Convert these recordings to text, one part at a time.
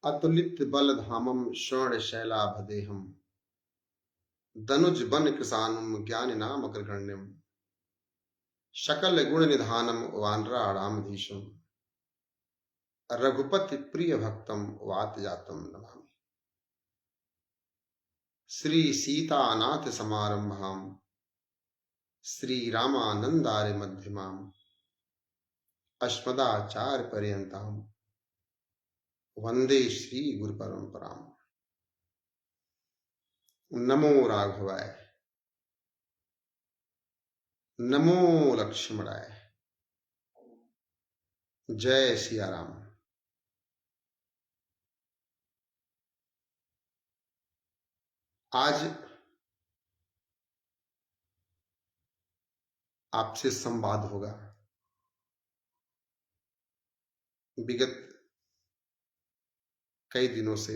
अतुलित बल धामम स्वर्ण शैलाभदेहम दनुज बन कृसानुम ज्ञान नाम अग्रगण्यम शकल गुण निधानम वानराणामधीशम रघुपति प्रिय भक्तम वात जातम नमामि। श्री सीतानाथ समारंभाम श्री रामानंदार्य मध्यमाम अस्मदाचार्य पर्यंताम वंदे श्री गुरु परंपराम। नमो राघवाय, नमो लक्ष्मणाय, जय सिया राम। आज आपसे संवाद होगा। विगत कई दिनों से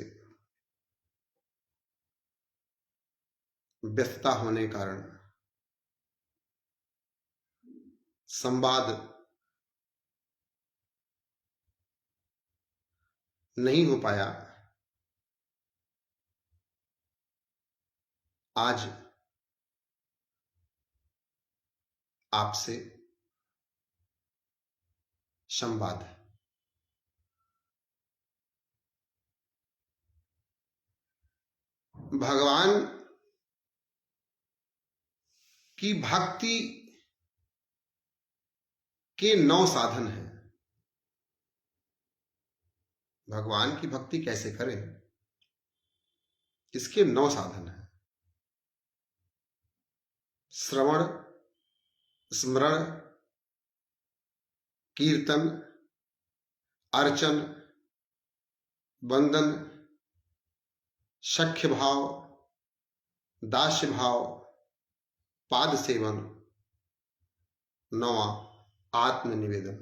व्यस्तता होने के कारण संवाद नहीं हो पाया। आज आपसे संवाद। भगवान की भक्ति के 9 साधन हैं। भगवान की भक्ति कैसे करें, इसके 9 साधन हैं। श्रवण, स्मरण, कीर्तन, अर्चन, वंदन, सख्य भाव, दास्य भाव, पाद सेवन, 9वां आत्मनिवेदन।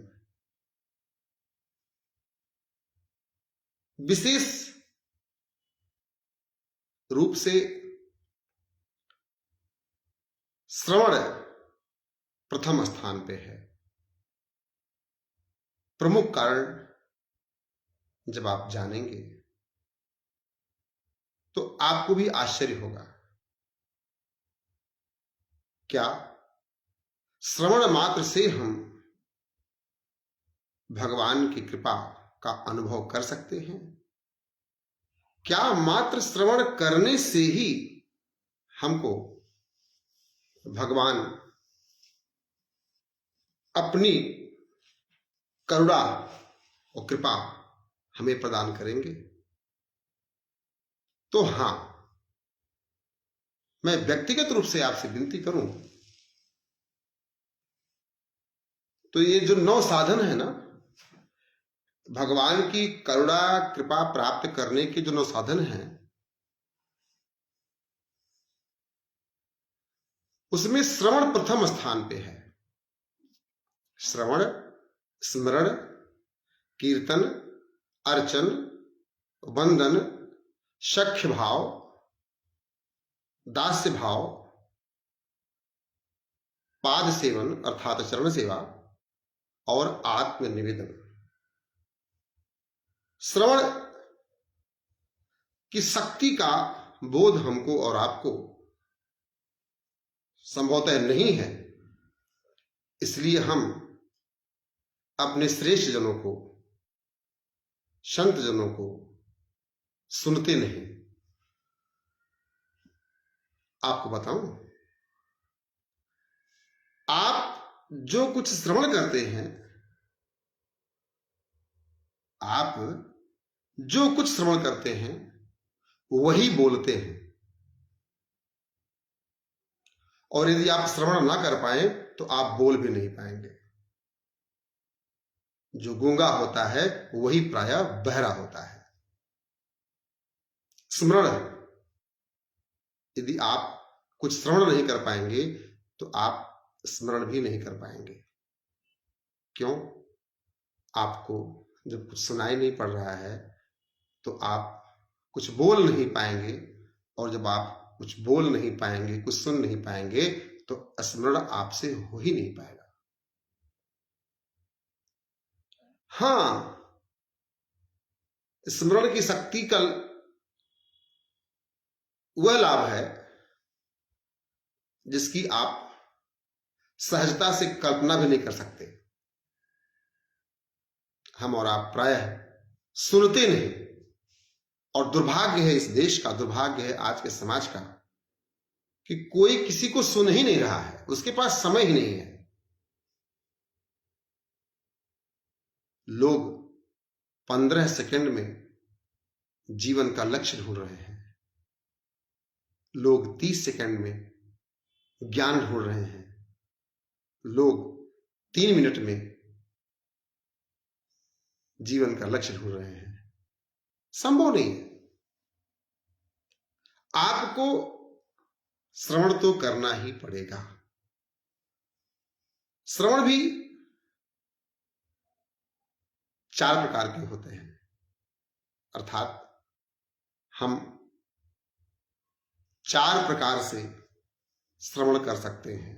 विशेष रूप से श्रवण प्रथम स्थान पे है। प्रमुख कारण जब आप जानेंगे तो आपको भी आश्चर्य होगा। क्या श्रवण मात्र से हम भगवान की कृपा का अनुभव कर सकते हैं? क्या मात्र श्रवण करने से ही हमको भगवान अपनी करुणा और कृपा हमें प्रदान करेंगे? तो हां, मैं व्यक्तिगत रूप से आपसे विनती करूं तो ये जो 9 साधन है ना, भगवान की करुणा कृपा प्राप्त करने के जो 9 साधन हैं, उसमें श्रवण प्रथम स्थान पे है। श्रवण, स्मरण, कीर्तन, अर्चन, वंदन, सख्य भाव, दास्य भाव, पाद सेवन अर्थात चरण सेवा और आत्मनिवेदन। श्रवण की शक्ति का बोध हमको और आपको संभवतः नहीं है, इसलिए हम अपने श्रेष्ठ जनों को, संत जनों को सुनते नहीं। आपको बताऊं, आप जो कुछ श्रवण करते हैं, आप जो कुछ श्रवण करते हैं वही बोलते हैं। और यदि आप श्रवण ना कर पाए तो आप बोल भी नहीं पाएंगे। जो गूंगा होता है वही प्रायः बहरा होता है। स्मरण, यदि आप कुछ श्रवण नहीं कर पाएंगे तो आप स्मरण भी नहीं कर पाएंगे। क्यों? आपको जब कुछ सुनाई नहीं पड़ रहा है तो आप कुछ बोल नहीं पाएंगे, और जब आप कुछ बोल नहीं पाएंगे, कुछ सुन नहीं पाएंगे, तो स्मरण आपसे हो ही नहीं पाएगा। हां, स्मरण की शक्ति का वह लाभ है जिसकी आप सहजता से कल्पना भी नहीं कर सकते। हम और आप प्रायः सुनते नहीं, और दुर्भाग्य है इस देश का, दुर्भाग्य है आज के समाज का कि कोई किसी को सुन ही नहीं रहा है, उसके पास समय ही नहीं है। लोग 15 सेकंड में जीवन का लक्ष्य ढूंढ रहे हैं, लोग 30 सेकंड में ज्ञान ढूंढ रहे हैं, लोग 3 मिनट में जीवन का लक्ष्य ढूंढ रहे हैं। संभव नहीं है। आपको श्रवण तो करना ही पड़ेगा। श्रवण भी 4 प्रकार के होते हैं, अर्थात हम 4 प्रकार से श्रवण कर सकते हैं।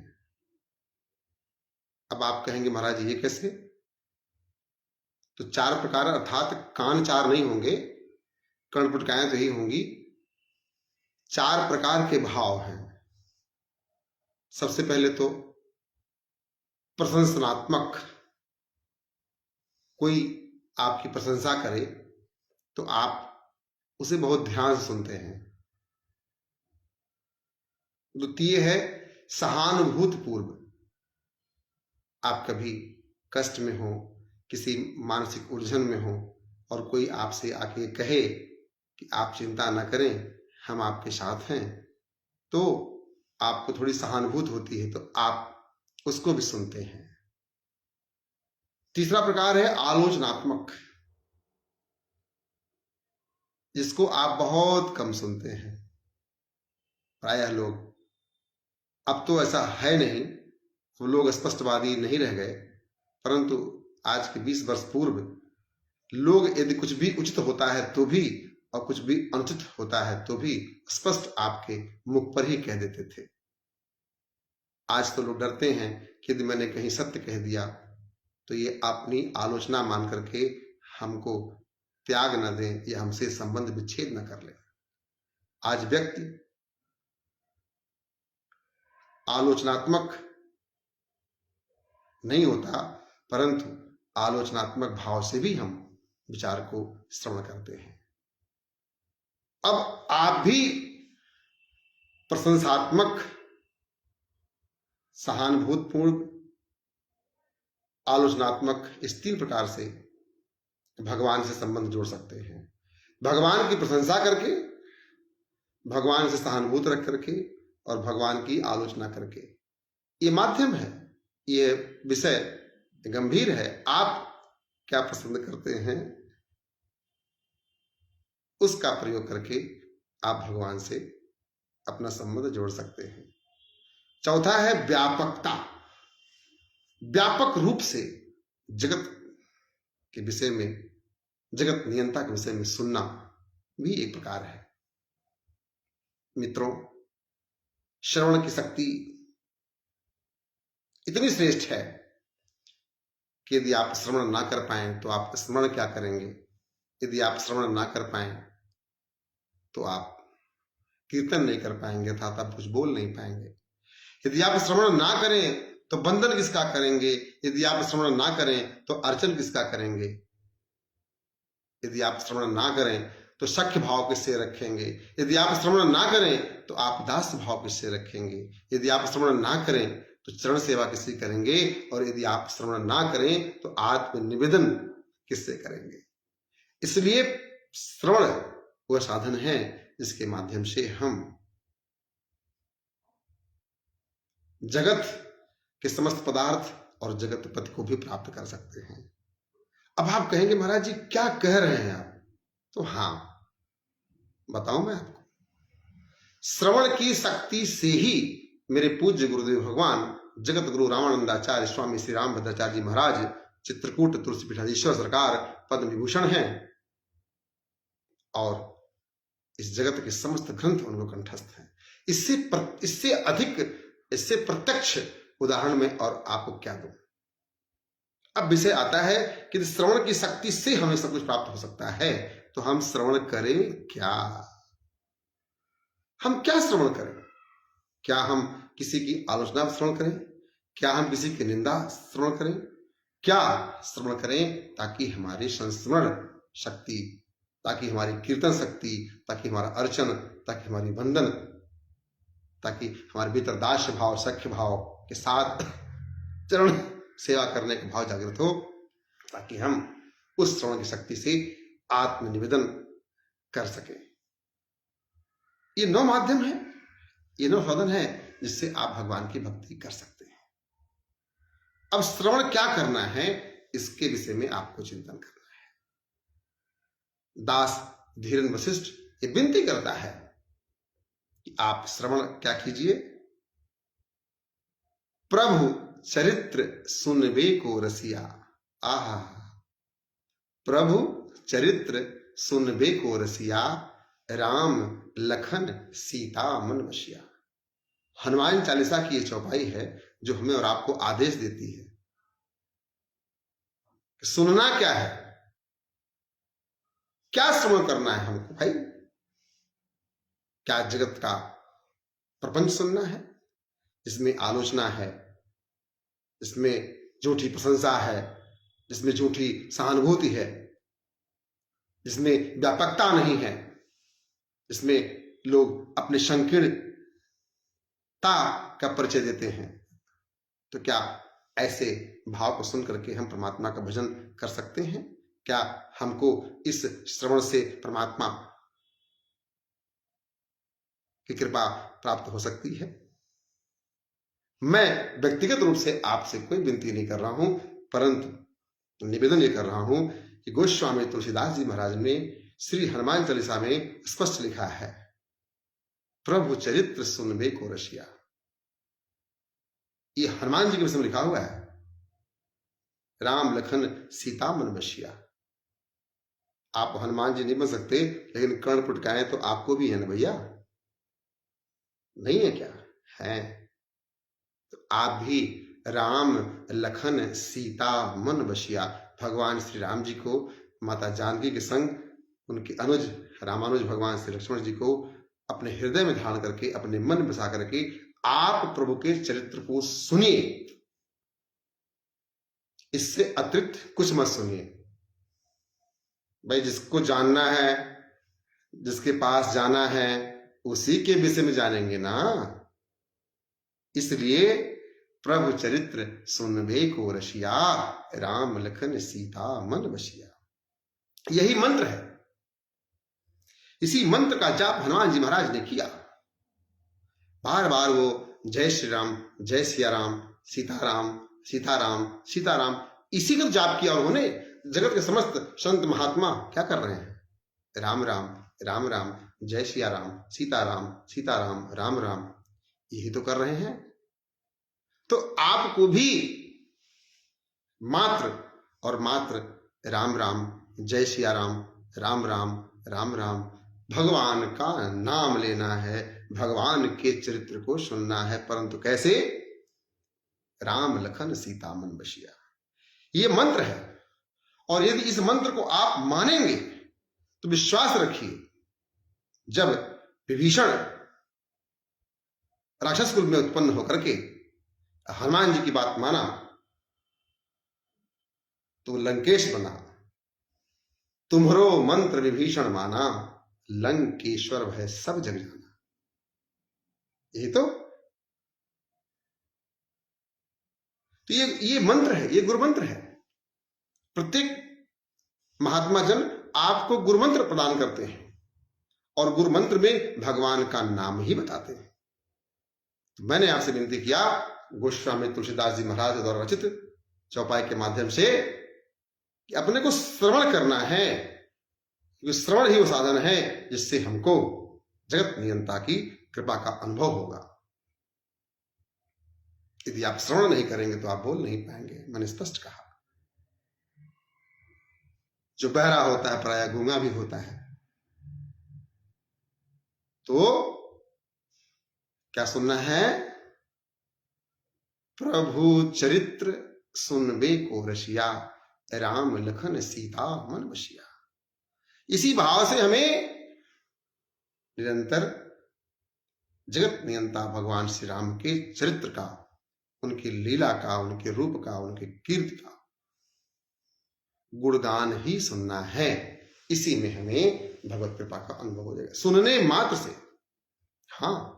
अब आप कहेंगे महाराज ये कैसे? तो 4 प्रकार अर्थात कान 4 नहीं होंगे, कर्णपुटकाएं तो ही होंगी। 4 प्रकार के भाव हैं। सबसे पहले तो प्रशंसनात्मक, कोई आपकी प्रशंसा करे तो आप उसे बहुत ध्यान से सुनते हैं। द्वितीय है सहानुभूतिपूर्व। आप कभी कष्ट में हो, किसी मानसिक उलझन में हो और कोई आपसे आके कहे कि आप चिंता न करें, हम आपके साथ हैं, तो आपको थोड़ी सहानुभूति होती है, तो आप उसको भी सुनते हैं। तीसरा प्रकार है आलोचनात्मक, जिसको आप बहुत कम सुनते हैं। प्रायः लोग, अब तो ऐसा है नहीं, वो लोग स्पष्टवादी नहीं रह गए, परंतु आज के 20 वर्ष पूर्व लोग यदि कुछ भी उचित होता है तो भी और कुछ भी अनुचित होता है तो भी स्पष्ट आपके मुख पर ही कह देते थे। आज तो लोग डरते हैं कि यदि मैंने कहीं सत्य कह दिया तो ये अपनी आलोचना मान करके हमको त्याग न दें या हमसे संबंध विच्छेद न कर ले। आज व्यक्ति आलोचनात्मक नहीं होता, परंतु आलोचनात्मक भाव से भी हम विचार को श्रवण करते हैं। अब आप भी प्रशंसात्मक, सहानुभूतिपूर्ण, आलोचनात्मक, इस 3 प्रकार से भगवान से संबंध जोड़ सकते हैं। भगवान की प्रशंसा करके, भगवान से सहानुभूति रख करके और भगवान की आलोचना करके। ये माध्यम है, ये विषय गंभीर है। आप क्या पसंद करते हैं उसका प्रयोग करके आप भगवान से अपना संबंध जोड़ सकते हैं। चौथा है व्यापकता। व्यापक रूप से जगत के विषय में, जगत नियंता के विषय में सुनना भी एक प्रकार है। मित्रों, श्रवण की शक्ति इतनी श्रेष्ठ है कि यदि आप श्रवण ना कर पाए तो आप स्मरण क्या करेंगे? यदि आप श्रवण ना कर पाए तो आप कीर्तन नहीं कर पाएंगे, अर्थात आप कुछ बोल नहीं पाएंगे। यदि आप श्रवण ना करें तो बंधन किसका करेंगे? यदि आप श्रवण ना करें तो अर्चन किसका करेंगे? यदि आप श्रवण ना करें तो सख्य भाव किससे रखेंगे? यदि आप श्रवण ना करें तो आप दास भाव किससे रखेंगे? यदि आप श्रवण ना करें तो चरण सेवा किससे करेंगे? और यदि आप श्रवण ना करें तो आत्मनिवेदन किससे करेंगे? इसलिए श्रवण वह साधन है जिसके माध्यम से हम जगत के समस्त पदार्थ और जगत पति को भी प्राप्त कर सकते हैं। अब आप कहेंगे महाराज जी क्या कह रहे हैं आप? तो हाँ, बताऊं मैं आपको। श्रवण की शक्ति से ही मेरे पूज्य गुरुदेव भगवान जगत गुरु रामानंदाचार्य स्वामी श्री रामभद्राचार्य जी महाराज, चित्रकूट तुलसी पीठाधीश्वर सरकार, पद्म विभूषण हैं और इस जगत के समस्त ग्रंथ उनको कंठस्थ हैं। इससे अधिक, इससे प्रत्यक्ष उदाहरण में और आपको क्या दूं? अब विषय आता है कि श्रवण की शक्ति से हमें सब कुछ प्राप्त हो सकता है, तो हम श्रवण करें क्या? हम क्या श्रवण करें? क्या हम किसी की आलोचना श्रवण करें? क्या हम किसी की निंदा श्रवण करें? क्या श्रवण करें? ताकि हमारी संस्मरण शक्ति, ताकि हमारी कीर्तन शक्ति, ताकि हमारा अर्चन, ताकि हमारी वंदन, ताकि हमारे भीतर दास्य भाव, सख्य भाव के साथ चरण सेवा करने का भाव जागृत हो, ताकि हम उस श्रवण की शक्ति से आत्मनिवेदन कर सके। ये 9 माध्यम है, ये 9 साधन है जिससे आप भगवान की भक्ति कर सकते हैं। अब श्रवण क्या करना है, इसके विषय में आपको चिंतन करना है। दास धीरेन्द्र वशिष्ठ ये विनती करता है कि आप श्रवण क्या कीजिए? प्रभु चरित्र सुनबे को रसिया। आहा, प्रभु चरित्र सुनबे को रसिया, राम लखन सीता मन बसिया। हनुमान चालीसा की ये चौपाई है जो हमें और आपको आदेश देती है। सुनना क्या है, क्या श्रवण करना है हमको भाई? क्या जगत का प्रपंच सुनना है जिसमें आलोचना है, जिसमें झूठी प्रशंसा है, जिसमें झूठी सहानुभूति है, जिसमें व्यापकता नहीं है, जिसमें लोग अपने संकीर्णता का परिचय देते हैं? तो क्या ऐसे भाव को सुन करके हम परमात्मा का भजन कर सकते हैं? क्या हमको इस श्रवण से परमात्मा की कृपा प्राप्त हो सकती है? मैं व्यक्तिगत रूप से आपसे कोई विनती नहीं कर रहा हूं, परंतु निवेदन ये कर रहा हूं कि गोस्वामी तुलसीदास जी महाराज ने श्री हनुमान चालीसा में स्पष्ट लिखा है, प्रभु चरित्र सुनबे को रसिया। ये हनुमान जी के विषय में लिखा हुआ है, राम लखन सीता मन बसिया। आप हनुमान जी नहीं बन सकते, लेकिन कर्ण पुटकाएं तो आपको भी है ना भैया, नहीं है क्या? है। तो आप भी राम लखन सीता मन बसिया, भगवान श्री राम जी को माता जानकी के संग उनके अनुज रामानुज भगवान श्री लक्ष्मण जी को अपने हृदय में धारण करके, अपने मन में बसा करके आप प्रभु के चरित्र को सुनिए। इससे अतिरिक्त कुछ मत सुनिए भाई। जिसको जानना है, जिसके पास जाना है, उसी के विषय में जानेंगे ना। इसलिए प्रभु चरित्र सुनबे को रसिया, राम लखन सीता मन बसिया। यही मंत्र है। इसी मंत्र का जाप हनुमान जी महाराज ने किया। बार बार वो जय श्री राम, जय सिया राम, सीताराम सीताराम सीताराम, इसी का जाप किया उन्होंने। जगत के समस्त संत महात्मा क्या कर रहे हैं? राम राम राम राम, जय सिया राम, सीताराम सीताराम, राम राम, यही तो कर रहे हैं। तो आपको भी मात्र और मात्र राम राम, जय सिया राम, राम राम राम राम, भगवान का नाम लेना है, भगवान के चरित्र को सुनना है। परंतु कैसे? राम लखन सीता मन बसिया, ये मंत्र है। और यदि इस मंत्र को आप मानेंगे तो विश्वास रखिए, जब विभीषण राक्षस कुल में उत्पन्न होकर के हनुमान जी की बात माना तो लंकेश बना। तुम्हरो मंत्र विभीषण माना, लंकेश्वर भय सब जग जाना। यही तो ये मंत्र है, ये गुरु मंत्र है। प्रत्येक महात्मा जन आपको गुरु मंत्र प्रदान करते हैं और गुरु मंत्र में भगवान का नाम ही बताते हैं। तो मैंने आपसे विनती किया, गोस्वामी तुलसीदास जी महाराज द्वारा रचित चौपाई के माध्यम से, कि अपने को श्रवण करना है, क्योंकि श्रवण ही वो साधन है जिससे हमको जगत नियंता की कृपा का अनुभव होगा। यदि आप श्रवण नहीं करेंगे तो आप बोल नहीं पाएंगे। मैंने स्पष्ट कहा, जो बहरा होता है प्राय गूंगा भी होता है। तो क्या सुनना है? प्रभु चरित्र सुनबे को रसिया, राम लखन सीता मन बसिया। इसी भाव से हमें निरंतर जगत नियंता भगवान श्री राम के चरित्र का, उनकी लीला का, उनके रूप का, उनके कीर्ति का गुणगान ही सुनना है। इसी में हमें भगवत कृपा का अनुभव हो जाएगा, सुनने मात्र से। हाँ,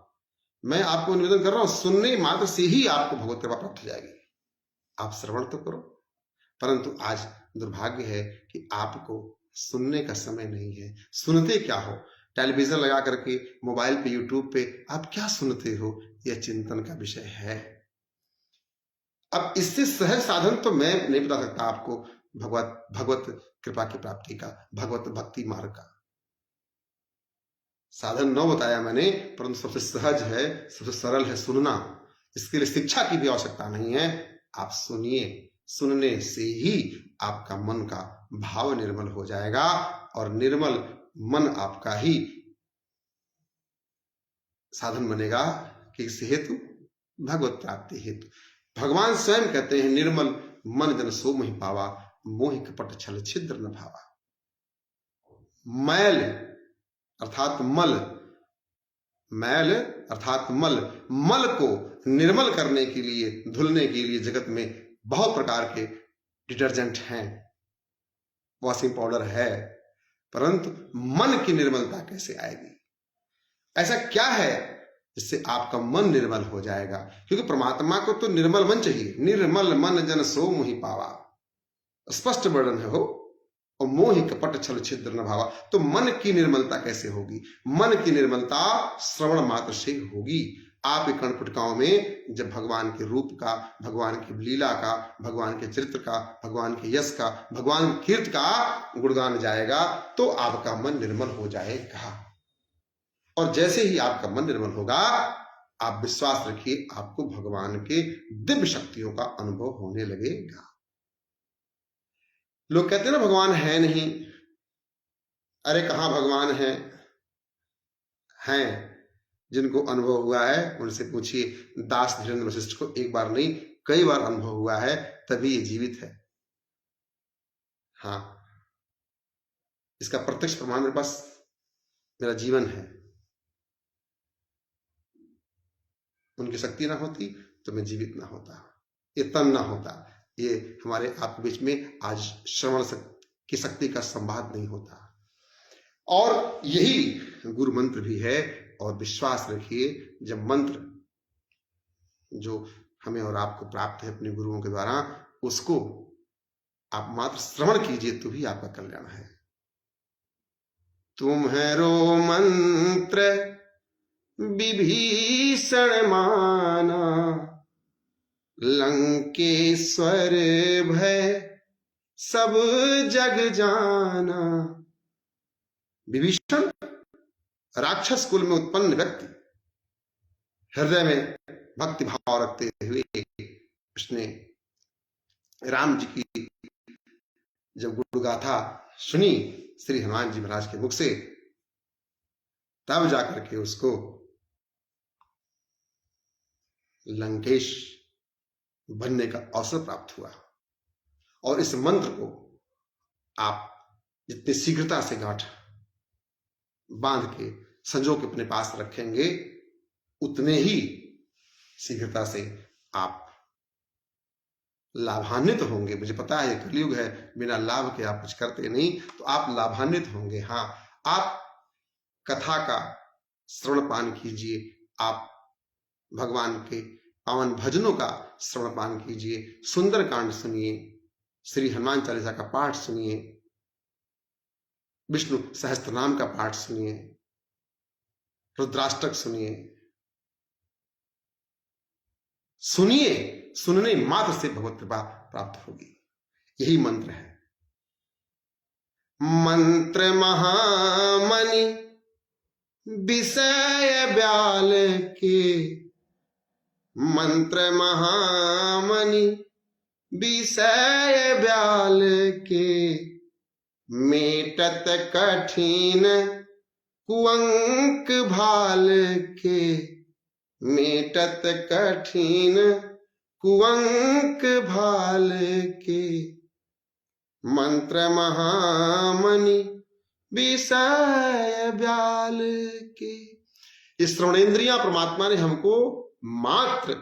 मैं आपको निवेदन कर रहा हूं, सुनने मात्र से ही आपको भगवत कृपा प्राप्त हो जाएगी। आप श्रवण तो करो, परंतु आज दुर्भाग्य है कि आपको सुनने का समय नहीं है। सुनते क्या हो? टेलीविजन लगा करके, मोबाइल पे, यूट्यूब पे आप क्या सुनते हो, यह चिंतन का विषय है। अब इससे सहज साधन तो मैं नहीं बता सकता आपको भगवत कृपा की प्राप्ति का, भगवत भक्ति मार्ग का साधन न बताया मैंने, परंतु सबसे सहज है, सबसे सरल है सुनना। इसके लिए शिक्षा की भी आवश्यकता नहीं है। आप सुनिए, सुनने से ही आपका मन का भाव निर्मल हो जाएगा, और निर्मल मन आपका ही साधन बनेगा। किस हेतु? भगवत प्राप्ति हेतु। भगवान स्वयं कहते हैं, निर्मल मन जन सो मोहि पावा, मोहि कपट छल छिद्र न भावा। मैल अर्थात मल, मैल अर्थात मल, मल को निर्मल करने के लिए, धुलने के लिए जगत में बहुत प्रकार के डिटर्जेंट हैं, वॉशिंग पाउडर है, परंतु मन की निर्मलता कैसे आएगी? ऐसा क्या है जिससे आपका मन निर्मल हो जाएगा? क्योंकि परमात्मा को तो निर्मल मन चाहिए। निर्मल मन जन सो मोहि पावा, स्पष्ट वर्णन है हो। और मोहि कपट छल छिद्र न भावा, तो मन की निर्मलता कैसे होगी? मन की निर्मलता श्रवण मात्र से होगी। आप कर्णपुटकाओं में जब भगवान के रूप का, भगवान की लीला का, भगवान के चरित्र का, भगवान के यश का, भगवान कीर्ति का गुणगान जाएगा, तो आपका मन निर्मल हो जाएगा। और जैसे ही आपका मन निर्मल होगा, आप विश्वास रखिए, आपको भगवान के दिव्य शक्तियों का अनुभव होने लगेगा। लोग कहते हैं ना भगवान है नहीं। अरे कहां भगवान है? हैं। जिनको अनुभव हुआ है उनसे पूछिए। दास धीरेन्द्र वशिष्ठ को एक बार नहीं, कई बार अनुभव हुआ है, तभी ये जीवित है। हाँ, इसका प्रत्यक्ष प्रमाण मेरे पास, मेरा जीवन है। उनकी शक्ति ना होती तो मैं जीवित ना होता, ये तन ना होता, ये हमारे आपके बीच में आज श्रवण की शक्ति का संवाद नहीं होता। और यही गुरु मंत्र भी है। और विश्वास रखिए, जब मंत्र जो हमें और आपको प्राप्त है अपने गुरुओं के द्वारा, उसको आप मात्र श्रवण कीजिए तो भी आपका कल्याण है। तुम्हारो मंत्र विभीषण माना, लंकेश्वर भय सब जग जाना। विभीषण राक्षस कुल में उत्पन्न व्यक्ति, हृदय में भक्ति भाव रखते हुए उसने राम जी की जब गुणगाथा सुनी श्री हनुमान जी महाराज के मुख से, तब जाकर के उसको लंकेश बनने का अवसर प्राप्त हुआ। और इस मंत्र को आप जितनी शीघ्रता से गांठ बांध के संजो के अपने पास रखेंगे, उतने ही शीघ्रता से आप लाभान्वित होंगे। मुझे पता है कलयुग है, बिना लाभ के आप कुछ करते नहीं, तो आप लाभान्वित होंगे। हाँ, आप कथा का श्रवण पान कीजिए, आप भगवान के पावन भजनों का श्रवण पान कीजिए, सुंदर कांड सुनिए, श्री हनुमान चालीसा का पाठ सुनिए, विष्णु सहस्त्र नाम का पाठ सुनिए, रुद्राष्टक सुनिए। सुनिए, सुनने मात्र से भगवत कृपा प्राप्त होगी। यही मंत्र है। मंत्र महामणि विषय ब्याल के, मंत्र महामणि विषय ब्याल के, मेटत कठिन कुअंक भाल के, मेटत कठिन कुअंक भाल के। मंत्र महामणि विषय ब्याल के। ये श्रवणेन्द्रियां परमात्मा ने हमको मात्र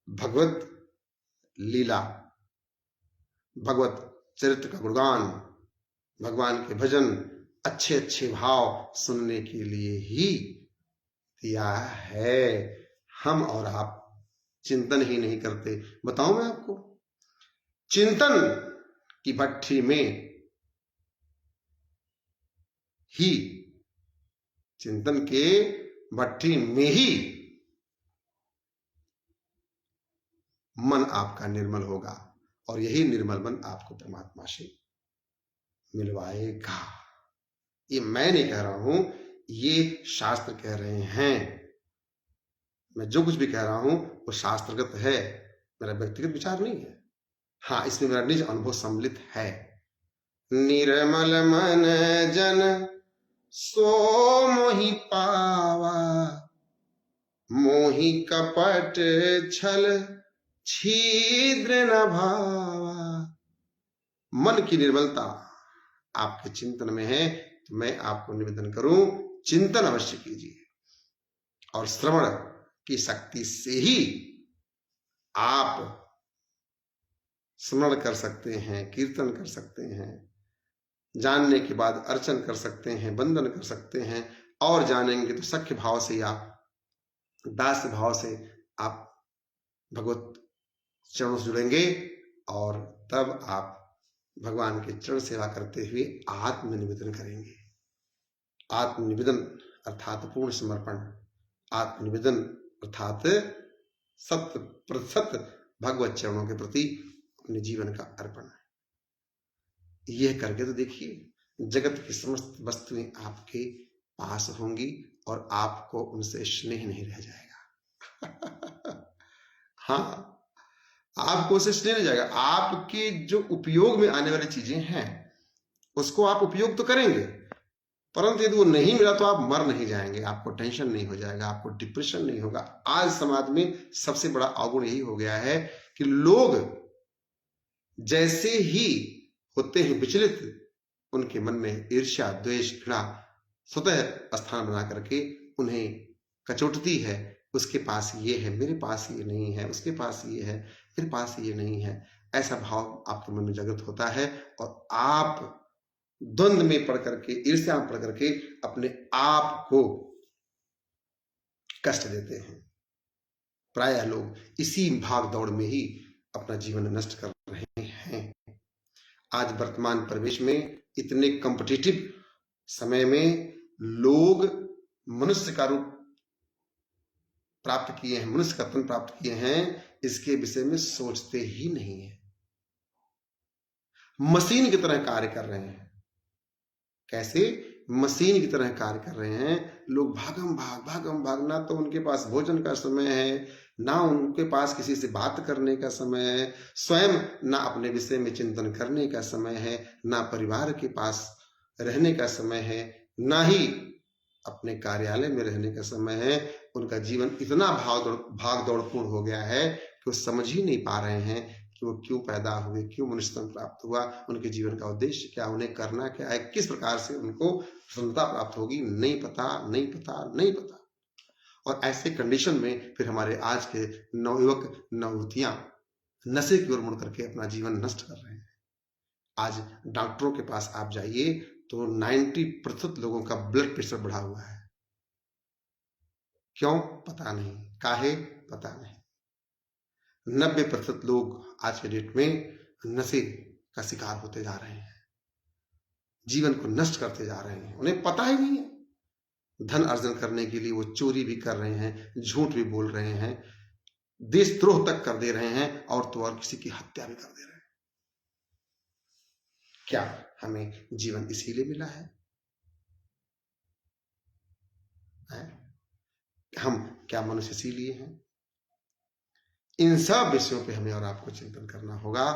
भगवत लीला, भगवत चरित्र का गुणगान, भगवान के भजन, अच्छे अच्छे भाव सुनने के लिए ही दिया है। हम और आप चिंतन ही नहीं करते। बताऊं मैं आपको, चिंतन की भट्ठी में ही, चिंतन के भट्ठी में ही मन आपका निर्मल होगा और यही निर्मल मन आपको परमात्मा से मिलवाएगा। ये मैं नहीं कह रहा हूं, ये शास्त्र कह रहे हैं। मैं जो कुछ भी कह रहा हूं वो शास्त्रगत है, मेरा व्यक्तिगत विचार नहीं है। हाँ, इसमें मेरा निज अनुभव सम्मिलित है। निर्मल मन जन सो मोहि पावा, मोहि कपट छल छिद्र न भावा। मन की निर्मलता आपके चिंतन में है तो मैं आपको निवेदन करूं, चिंतन अवश्य कीजिए और श्रवण की शक्ति से ही आप स्मरण कर सकते हैं, कीर्तन कर सकते हैं, जानने के बाद अर्चन कर सकते हैं, वंदन कर सकते हैं, और जानेंगे तो सख्य भाव से या दास भाव से आप भगवत चरणों से जुड़ेंगे और तब आप भगवान के चरण सेवा करते हुए आत्मनिवेदन करेंगे। आत्मनिवेदन अर्थात पूर्ण समर्पण, आत्मनिवेदन अर्थात 100% भगवत चरणों के प्रति अपने जीवन का अर्पण। यह करके तो देखिए, जगत की समस्त वस्तुएं आपके पास होंगी और आपको उनसे स्नेह नहीं रह जाएगा। हाँ, आपको उसे स्नेह नहीं जाएगा। आपके जो उपयोग में आने वाली चीजें हैं उसको आप उपयोग तो करेंगे, परंतु यदि वो नहीं मिला तो आप मर नहीं जाएंगे, आपको टेंशन नहीं हो जाएगा, आपको डिप्रेशन नहीं होगा। आज समाज में सबसे बड़ा अवगुण यही हो गया है कि लोग जैसे ही होते हैं विचलित, उनके मन में ईर्ष्या, द्वेष, घृणा स्वतः स्थान बना करके उन्हें कचोटती है। उसके पास ये है, मेरे पास ये नहीं है, उसके पास ये है, मेरे पास ये नहीं है। ऐसा भाव आपके मन में जागृत होता है और आप द्वंद्व में पड़ करके, ईर्ष्या में पड़ करके अपने आप को कष्ट देते हैं। प्रायः लोग इसी भाग दौड़ में ही अपना जीवन नष्ट कर रहे हैं। आज वर्तमान परिवेश में इतने कॉम्पिटिटिव समय में लोग मनुष्य का रूप प्राप्त किए हैं, मनुष्य का तन प्राप्त किए हैं, इसके विषय में सोचते ही नहीं है। मशीन की तरह कार्य कर रहे हैं। कैसे? मशीन की तरह कार्य कर रहे हैं। लोग भागम भाग, ना तो उनके पास भोजन का समय है, ना उनके पास किसी से बात करने का समय है, स्वयं ना अपने विषय में चिंतन करने का समय है, ना परिवार के पास रहने का समय है, ना ही अपने कार्यालय में रहने का समय है। उनका जीवन इतना भाग दौड़पूर्ण हो गया है कि वो समझ ही नहीं पा रहे हैं कि वो क्यों पैदा हुए, क्यों मनुष्यत्व प्राप्त हुआ, उनके जीवन का उद्देश्य क्या, उन्हें करना क्या है, किस प्रकार से उनको प्रसन्नता प्राप्त होगी, नहीं पता। और ऐसे कंडीशन में फिर हमारे आज के नवयुवक नवयुवतियां नशे की ओर मुड़ करके अपना जीवन नष्ट कर रहे हैं। आज डॉक्टरों के पास आप जाइए तो 90% लोगों का ब्लड प्रेशर बढ़ा हुआ है। क्यों? पता नहीं। काहे? पता नहीं। 90% लोग आज के डेट में नशे का शिकार होते जा रहे हैं, जीवन को नष्ट करते जा रहे हैं। उन्हें पता ही नहीं है। धन अर्जन करने के लिए वो चोरी भी कर रहे हैं, झूठ भी बोल रहे हैं, देशद्रोह तक कर दे रहे हैं, और तो और किसी की हत्या भी कर दे रहे हैं। क्या हमें जीवन इसीलिए मिला है? हम क्या मनुष्य इसीलिए हैं? इन सब विषयों पे हमें और आपको चिंतन करना होगा,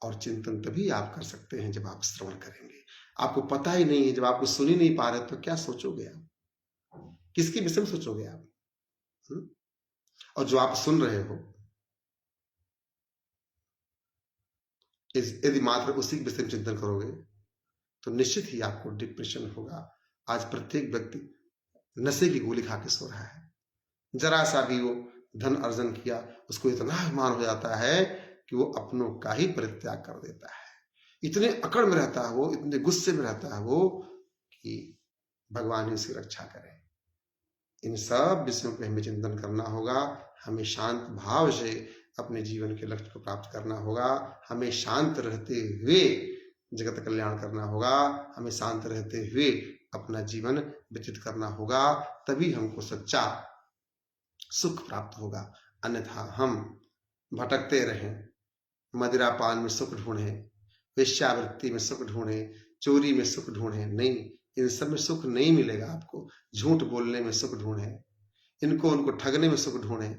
और चिंतन तभी आप कर सकते हैं जब आप श्रवण करेंगे। आपको पता ही नहीं है, जब आपको सुन ही नहीं पा रहे तो क्या सोचोगे आप? किसके विषय में सोचोगे आप? और जो आप सुन रहे हो, यदि मात्र उसी विषय में चिंतन करोगे तो निश्चित ही आपको डिप्रेशन होगा। आज प्रत्येक व्यक्ति नशे की गोली खा के सो रहा है। जरा सा भी वो धन अर्जन किया, उसको इतना अभिमान हो जाता है कि वो अपनों का ही परित्याग कर देता है। इतने अकड़ में रहता है वो, इतने गुस्से में रहता है वो कि भगवान ही उसकी रक्षा करे। इन सब विषयों पे हमें चिंतन करना होगा। हमें शांत भाव से अपने जीवन के लक्ष्य को प्राप्त करना होगा। हमें शांत रहते हुए जगत कल्याण करना होगा। हमें शांत रहते हुए अपना जीवन व्यतीत करना होगा। तभी हमको सच्चा सुख प्राप्त होगा। अन्यथा हम भटकते रहें, मदिरापान में सुख ढूंढें, वेश्यावृत्ति में सुख ढूंढें, चोरी में सुख ढूंढें, नहीं, इन सब में सुख नहीं मिलेगा आपको। झूठ बोलने में सुख ढूंढें, उनको ठगने में सुख ढूंढें,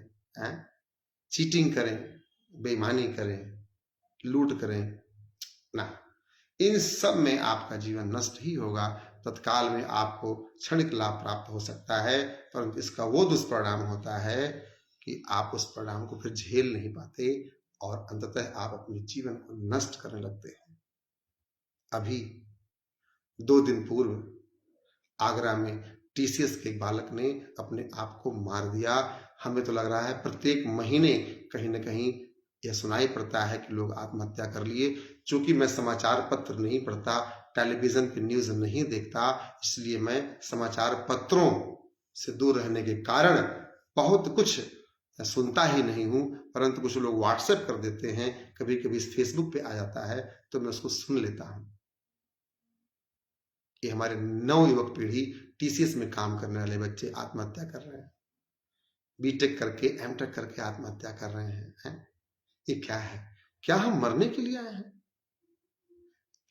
चीटिंग करें, बेईमानी करें, लूट करें ना, इन सब में आपका जीवन नष्ट ही होगा। तत्काल में आपको क्षणिक लाभ प्राप्त हो सकता है, परंतु इसका वो दुष्परिणाम होता है कि आप उस परिणाम को फिर झेल नहीं पाते और अंततः आप अपने जीवन को नष्ट करने लगते हैं। अभी 2 दिन पूर्व आगरा में टीसीएस के एक बालक ने अपने आप को मार दिया। हमें तो लग रहा है प्रत्येक महीने कहीं न कहीं यह सुनाई पड़ता है कि लोग आत्महत्या कर लिए। चूंकि मैं समाचार पत्र नहीं पढ़ता, टेलीविजन पे न्यूज नहीं देखता, इसलिए मैं समाचार पत्रों से दूर रहने के कारण बहुत कुछ सुनता ही नहीं हूं। परंतु कुछ लोग व्हाट्सएप कर देते हैं, कभी कभी फेसबुक पे आ जाता है तो मैं उसको सुन लेता हूं कि हमारे नवयुवक पीढ़ी, टीसीएस में काम करने वाले बच्चे आत्महत्या कर रहे हैं, बीटेक करके एमटेक करके आत्महत्या कर रहे हैं। ये क्या है? क्या हम मरने के लिए आए हैं?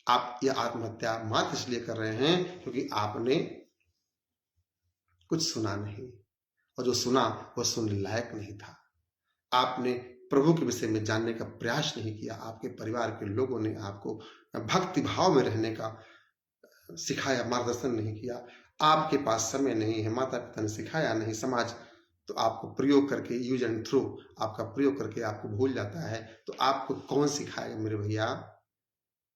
आप ये आत्महत्या मात्र इसलिए कर रहे हैं क्योंकि आपने कुछ सुना नहीं, और जो सुना वह सुनने लायक नहीं था। आपने प्रभु के विषय में जानने का प्रयास नहीं किया। आपके परिवार के लोगों ने आपको भक्ति भाव में रहने का सिखाया, मार्गदर्शन नहीं किया। आपके पास समय नहीं है, माता पिता ने सिखाया नहीं, समाज तो आपको प्रयोग करके, यूज एंड थ्रो आपका प्रयोग करके आपको भूल जाता है। तो आपको कौन सिखाएगा मेरे भैया?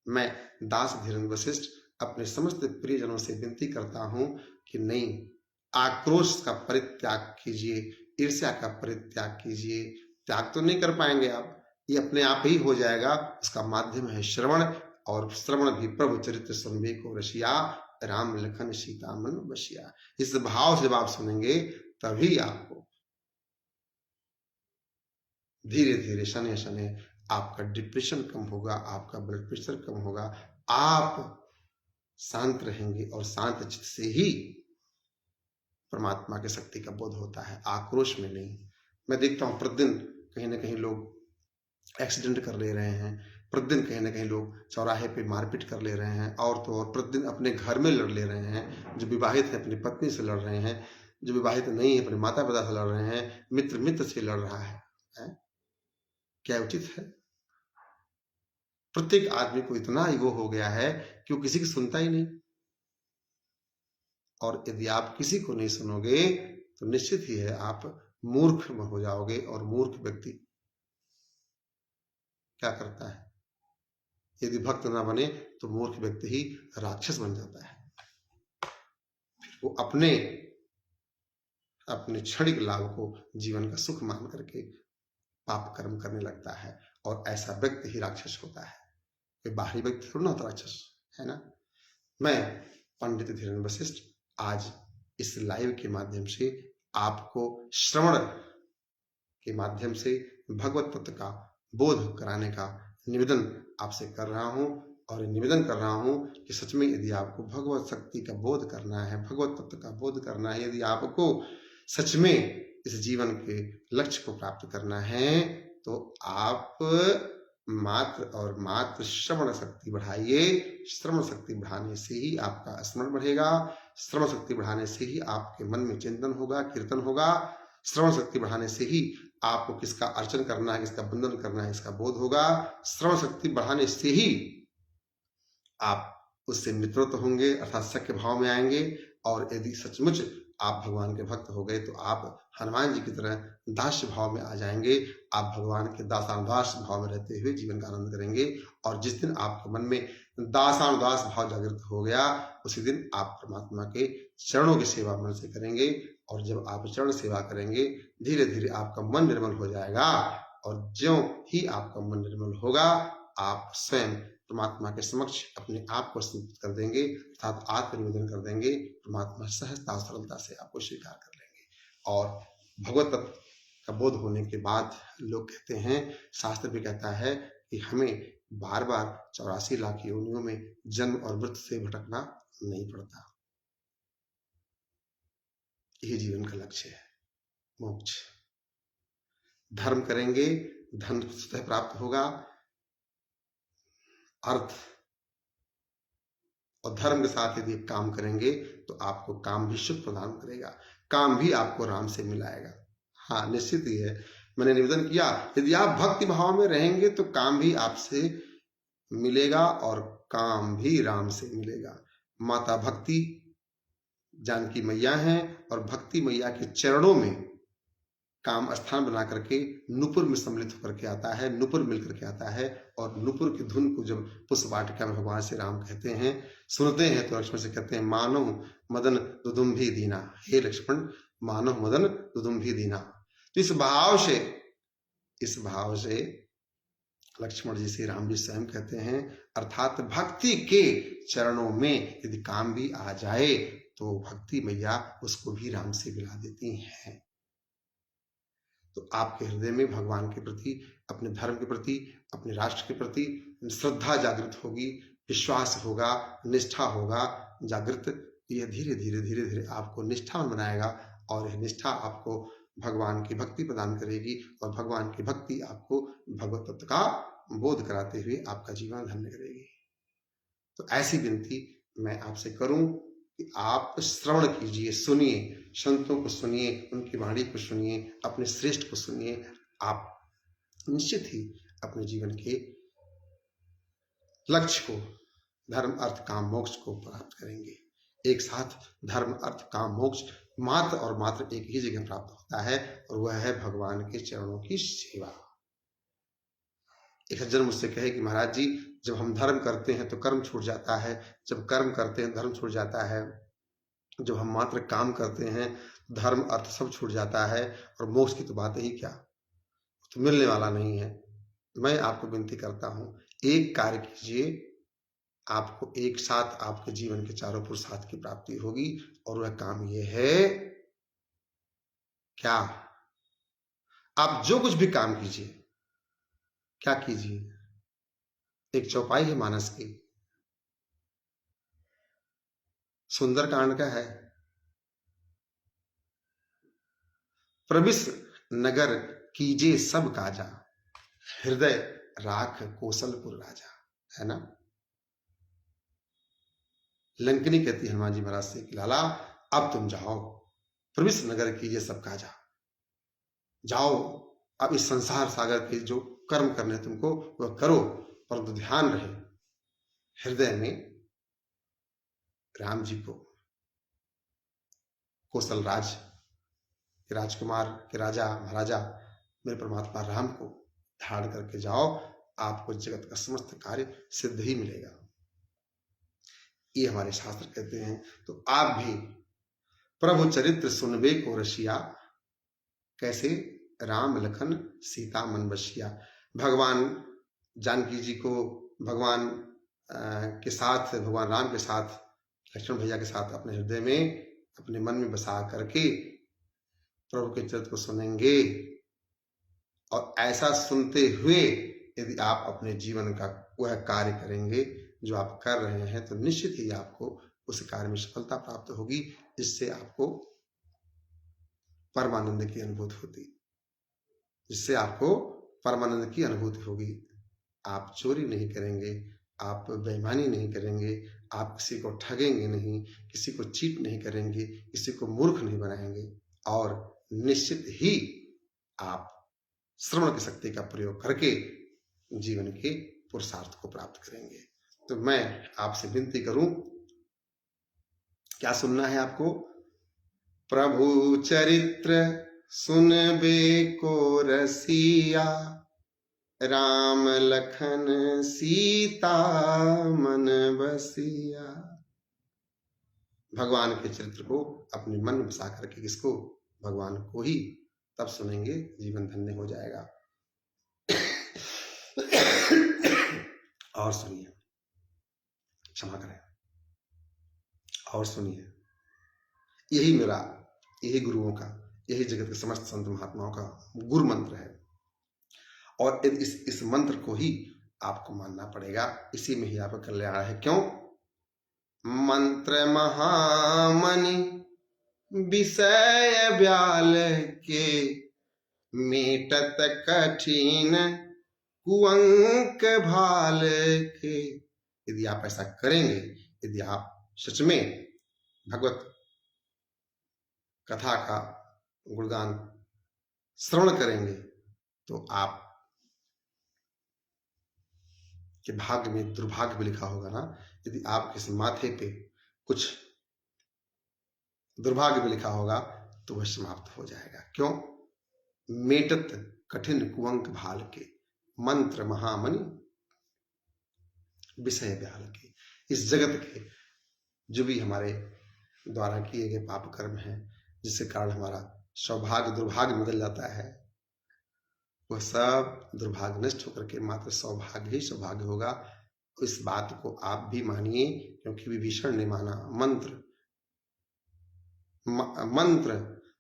मैं दास धीरेन्द्र वशिष्ठ अपने समस्त प्रियजनों से विनती करता हूं कि नहीं, आक्रोश का परित्याग कीजिए, ईर्ष्या का परित्याग कीजिए। त्याग तो नहीं कर पाएंगे आप, ये अपने आप ही हो जाएगा। उसका माध्यम है श्रवण, और श्रवण भी प्रभु चरित्र सुनबे को रसिया, राम लखन सीता मन बसिया। इस भाव से जब आप सुनेंगे तभी आपको धीरे धीरे शनै शनै आपका डिप्रेशन कम होगा, आपका ब्लड प्रेशर कम होगा, आप शांत रहेंगे, और शांत चित्त से ही परमात्मा की शक्ति का बोध होता है, आक्रोश में नहीं। मैं देखता हूं प्रतिदिन कहीं ना कहीं लोग एक्सीडेंट कर ले रहे हैं, प्रतिदिन कहीं ना कहीं लोग चौराहे पे मारपीट कर ले रहे हैं, और तो और प्रतिदिन अपने घर में लड़ ले रहे हैं। जो विवाहित है अपनी पत्नी से लड़ रहे हैं, जो विवाहित नहीं है अपने माता पिता से लड़ रहे हैं, मित्र मित्र से लड़ रहा है। क्या उचित है? प्रत्येक आदमी को इतना ईगो हो गया है कि वो किसी की सुनता ही नहीं। और यदि आप किसी को नहीं सुनोगे तो निश्चित ही है आप मूर्ख हो जाओगे। और मूर्ख व्यक्ति क्या करता है? यदि भक्त ना बने तो मूर्ख व्यक्ति ही राक्षस बन जाता है। वो अपने क्षणिक लाभ को जीवन का सुख मान करके पाप कर्म करने लगता है, और ऐसा व्यक्ति ही राक्षस होता है। कोई बाहरी व्यक्ति थोड़ा ना होता राक्षस, है ना। मैं पंडित धीरेन्द्र वशिष्ठ आज इस लाइव के माध्यम से आपको श्रवण के माध्यम से भगवत तत्व का बोध कराने का निवेदन आपसे कर रहा हूं, और निवेदन कर रहा हूं कि सच में यदि आपको भगवत शक्ति का बोध करना है, भगवत तत्व का बोध करना है, यदि आपको सच में इस जीवन के लक्ष्य को प्राप्त करना है, तो आप मात्र और मात्र श्रवण शक्ति बढ़ाइए। श्रवण शक्ति बढ़ाने से ही आपका स्मरण बढ़ेगा, श्रवण शक्ति बढ़ाने से ही आपके मन में चिंतन होगा, कीर्तन होगा। श्रवण शक्ति बढ़ाने से ही आपको किसका अर्चन करना है, किसका बंधन करना है, इसका बोध होगा। श्रवण शक्ति बढ़ाने से ही आप उससे मित्रत्व होंगे, अर्थात सख्य भाव में आएंगे। और यदि सचमुच आप भगवान के भक्त हो गए तो आप हनुमान जी की तरह दास्य भाव में आ जाएंगे। आप भगवान के दासानुदास भाव में रहते हुए जीवन का आनंद करेंगे। और जिस दिन आपके मन में दासानुदास भाव जागृत हो गया, उसी दिन आप परमात्मा के चरणों की सेवा मन से करेंगे। और जब आप चरण सेवा करेंगे, धीरे धीरे आपका मन निर्मल हो जाएगा। और ज्यों ही आपका मन निर्मल होगा, आप स्वयं परमात्मा के समक्ष अपने आप को समर्पित कर देंगे, अर्थात आत्मनिवेदन कर देंगे। परमात्मा सहजता सरलता से आपको स्वीकार कर लेंगे। और भगवत तत्व का बोध होने के बाद लोग कहते हैं, शास्त्र भी कहता है कि हमें बार बार 84 लाख योनियों में जन्म और मृत्यु से भटकना नहीं पड़ता। यही जीवन का लक्ष्य है, मोक्ष। धर्म करेंगे, धन स्वतः प्राप्त होगा, अर्थ और धर्म के साथ यदि काम करेंगे तो आपको काम भी सुख प्रदान करेगा, काम भी आपको राम से मिलाएगा। हाँ, निश्चित ही है। मैंने निवेदन किया, यदि आप भक्ति भाव में रहेंगे तो काम भी आपसे मिलेगा और काम भी राम से मिलेगा। माता भक्ति जानकी मैया हैं और भक्ति मैया के चरणों में काम स्थान बना करके नुपुर में सम्मिलित होकर के आता है, नुपुर मिल करके आता है। और नुपुर की धुन को जब पुष्प वाटिका में भगवान श्री राम कहते हैं, सुनते हैं, तो लक्ष्मण से कहते हैं, मानो मदन दुदुम्भी दीना। हे लक्ष्मण, मानो मदन दुदुम्भी दीना। तो इस भाव से लक्ष्मण जी से राम जी स्वयं कहते हैं, अर्थात भक्ति के चरणों में यदि काम भी आ जाए तो भक्ति मैया उसको भी राम से मिला देती हैं। तो आपके हृदय में भगवान के प्रति, अपने धर्म के प्रति, अपने राष्ट्र के प्रति श्रद्धा जागृत होगी, विश्वास होगा, निष्ठा होगा जागृत। यह धीरे धीरे आपको निष्ठावान बनाएगा और यह निष्ठा आपको भगवान की भक्ति प्रदान करेगी और भगवान की भक्ति आपको भगवत तत्व का बोध कराते हुए आपका जीवन धन्य करेगी। तो ऐसी विनती मैं आपसे करूं कि आप श्रवण कीजिए, सुनिए, संतों को सुनिए, उनकी वाणी को सुनिए, अपने श्रेष्ठ को सुनिए। आप निश्चित ही अपने जीवन के लक्ष्य को, धर्म अर्थ काम मोक्ष को प्राप्त करेंगे। एक साथ धर्म अर्थ काम मोक्ष मात्र और मात्र एक ही जगह प्राप्त होता है और वह है भगवान के चरणों की सेवा। एक सज्जन मुझसे कहे कि महाराज जी, जब हम धर्म करते हैं तो कर्म छूट जाता है, जब कर्म करते हैं धर्म छूट जाता है, जब हम मात्र काम करते हैं धर्म अर्थ सब छूट जाता है, और मोक्ष की तो बात ही क्या, तो मिलने वाला नहीं है। मैं आपको विनती करता हूं, एक कार्य कीजिए, आपको एक साथ आपके जीवन के चारों पुरुषार्थ की प्राप्ति होगी। और वह काम यह है, क्या? आप जो कुछ भी काम कीजिए, क्या कीजिए? एक चौपाई है मानस की, सुंदर कांड का है, प्रविश नगर कीजे सब काजा, हृदय राख कौशलपुर राजा, है ना। लंकिनी कहती है हनुमान जी महाराज से कि लाला, अब तुम जाओ, प्रविश नगर कीजिए सब काजा, जाओ, अब इस संसार सागर के जो कर्म करने तुमको वह करो, परंतु ध्यान रहे हृदय में राम जी को, कौशल राज के राजकुमार के राजा महाराजा मेरे परमात्मा राम को धारण करके जाओ, आपको जगत का समस्त कार्य सिद्ध ही मिलेगा। ये हमारे शास्त्र कहते हैं। तो आप भी प्रभु चरित्र सुनबे को रसिया, कैसे? राम लखन सीता मन बसिया। भगवान जानकी जी को भगवान के साथ, भगवान राम के साथ, लक्ष्मण भैया के साथ अपने हृदय में, अपने मन में बसा करके प्रभु के चरित्र को सुनेंगे। और ऐसा सुनते हुए यदि आप अपने जीवन का वह कार्य करेंगे जो आप कर रहे हैं, तो निश्चित ही आपको उस कार्य में सफलता प्राप्त होगी, जिससे आपको परमानंद की अनुभूति होती, जिससे आपको परमानंद की अनुभूति होगी। आप चोरी नहीं करेंगे, आप बेईमानी नहीं करेंगे, आप किसी को ठगेंगे नहीं, किसी को चीट नहीं करेंगे, किसी को मूर्ख नहीं बनाएंगे, और निश्चित ही आप श्रवण की शक्ति का प्रयोग करके जीवन के पुरुषार्थ को प्राप्त करेंगे। तो मैं आपसे विनती करूं, क्या सुनना है आपको? प्रभु चरित्र सुनबे को रसिया, राम लखन सीता मन बसिया। भगवान के चरित्र को अपने मन में बसा करके किसको? भगवान को ही तब सुनेंगे, जीवन धन्य हो जाएगा। और सुनिए, क्षमा करें, और सुनिए, यही गुरुओं का, यही जगत के समस्त संत महात्माओं का गुरु मंत्र है। और इस मंत्र को ही आपको मानना पड़ेगा, इसी में ही आपका कल्याण है। क्यों? मंत्र महामणि विषय ब्याल के, मेटत कठिन कुअंक भाल के। यदि आप ऐसा करेंगे, यदि आप सच में भगवत कथा का गुणगान श्रवण करेंगे, तो आप के भाग्य में दुर्भाग्य भी लिखा होगा ना। यदि आपके इस माथे पे कुछ दुर्भाग्य भी लिखा होगा तो वह समाप्त हो जाएगा। क्यों? मेटत कठिन कुअंक भाल के, मंत्र महामणि विषय ब्याल के। इस जगत के जो भी हमारे द्वारा किए गए पाप कर्म हैं, जिसके कारण हमारा सौभाग्य दुर्भाग्य बदल जाता है, वह सब दुर्भाग्य नष्ट होकर के मात्र सौभाग्य ही सौभाग्य होगा। इस बात को आप भी मानिए, क्योंकि विभीषण ने माना। मंत्र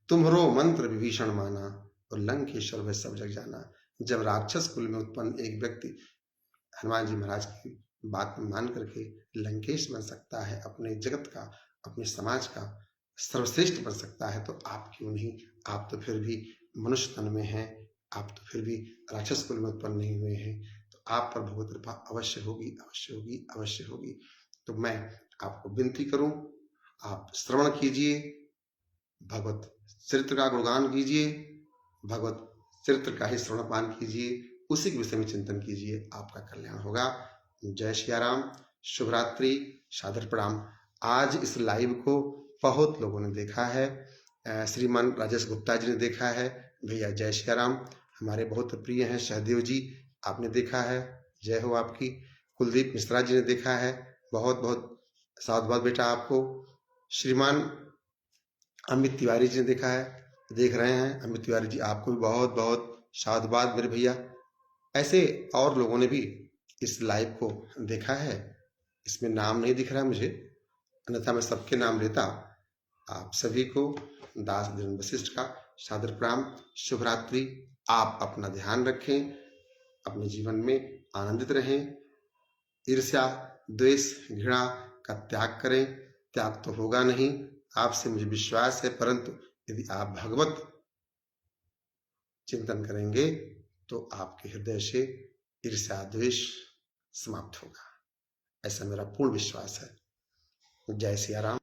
तुम्हरो मंत्र विभीषण माना, और लंकेश्वर वह सब जग जाना। जब राक्षस कुल में उत्पन्न एक व्यक्ति हनुमान जी महाराज की बात मान करके लंकेश बन सकता है, अपने जगत का, अपने समाज का सर्वश्रेष्ठ बन सकता है, तो आप क्यों नहीं? आप तो फिर भी मनुष्य तन में हैं, आप तो फिर भी राक्षस कुल में उत्पन्न नहीं हुए हैं, तो आप पर भगवत कृपा अवश्य होगी, अवश्य होगी, अवश्य होगी। तो मैं आपको विनती करूं, आप श्रवण कीजिए, भगवत चरित्र का गुणगान कीजिए, भगवत चरित्र का ही श्रवण पान कीजिए, उसी के विषय में चिंतन कीजिए, आपका कल्याण होगा। जय श्री राम, शुभ रात्रि, सादर प्रणाम। आज इस लाइव को बहुत लोगों ने देखा है, श्रीमान राजेश गुप्ता जी ने देखा है, भैया जय श्री राम हमारे बहुत प्रिय हैं, सहदेव जी आपने देखा है, जय हो आपकी। कुलदीप मिश्रा जी ने देखा है, बहुत बहुत साधुवाद बेटा आपको। श्रीमान अमित तिवारी जी ने देखा है, देख रहे हैं, अमित तिवारी जी आपको भी बहुत बहुत साधुवाद मेरे भैया। ऐसे और लोगों ने भी इस लाइव को देखा है, इसमें नाम नहीं दिख रहा मुझे, अन्यथा मैं सबके नाम लेता। आप सभी को दास धीरेन्द्र वशिष्ठ का सादर प्रणाम, शुभ रात्रि। आप अपना ध्यान रखें, अपने जीवन में आनंदित रहें, ईर्ष्या द्वेष घृणा का त्याग करें। त्याग तो होगा नहीं, आपसे मुझे विश्वास है, परंतु यदि आप भगवत चिंतन करेंगे तो आपके हृदय से ईर्ष्या द्वेष समाप्त होगा, ऐसा मेरा पूर्ण विश्वास है। जय सिया राम।